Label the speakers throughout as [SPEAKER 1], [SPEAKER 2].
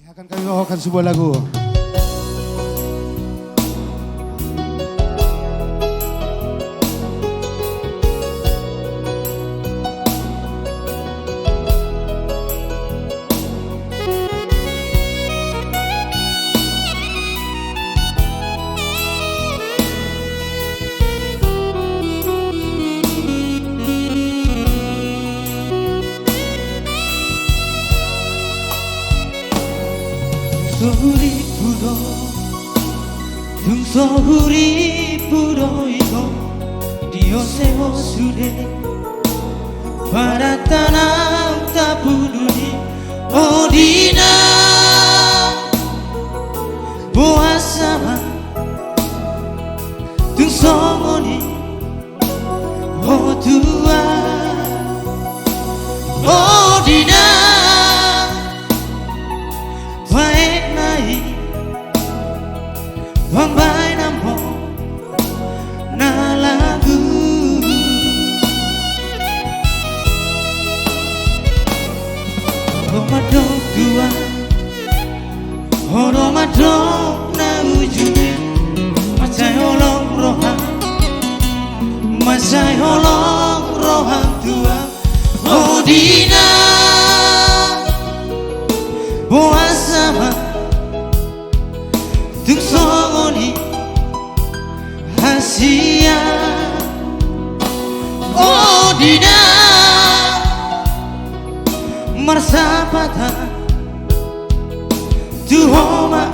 [SPEAKER 1] Akan kami bawakan sebuah lagu.
[SPEAKER 2] Sohuri puro ito Diyos e osure Para tanang tapuluni Odina Buasama Tung songoni O tua Odina Baik naik Wambay na mo na lagu Oromadong dua Oromadong na ujui Masay holong rohang Masay holong rohang tua Odina Buasama Tung songoni Asia Odina Marsapata Tuhoma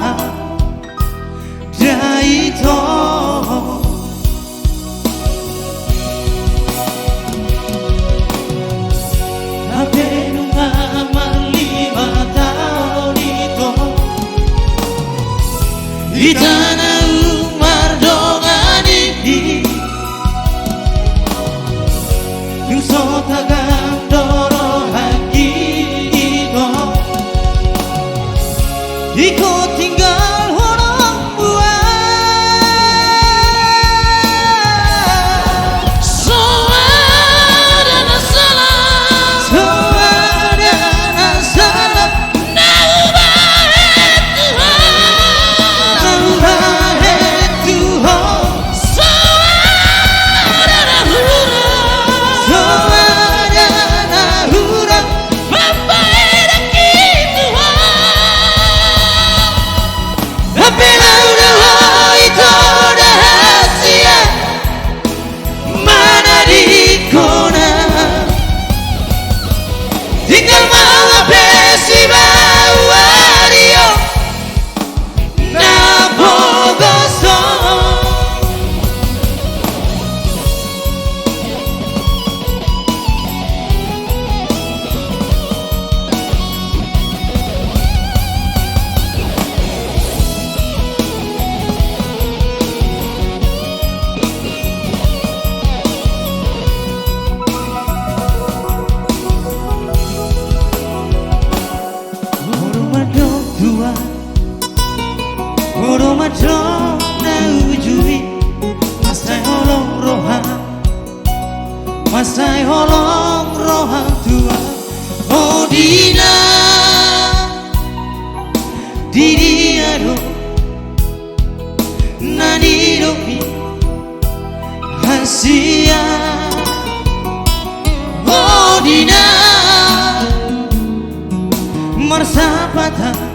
[SPEAKER 2] Daito Apenunga malima tahun itu Di tanah umar dongani Yung sotagang doro haki ito Ikut tinggal orang buah Soada na salam Soada na salam Naubahet Tuhan tinggal menghabisi bawa dia Nabogosong Oromadong na ujui Masay holong rohang Masay holong rohang tua Odina Didiado Nanidomi Asia Odina Marsapata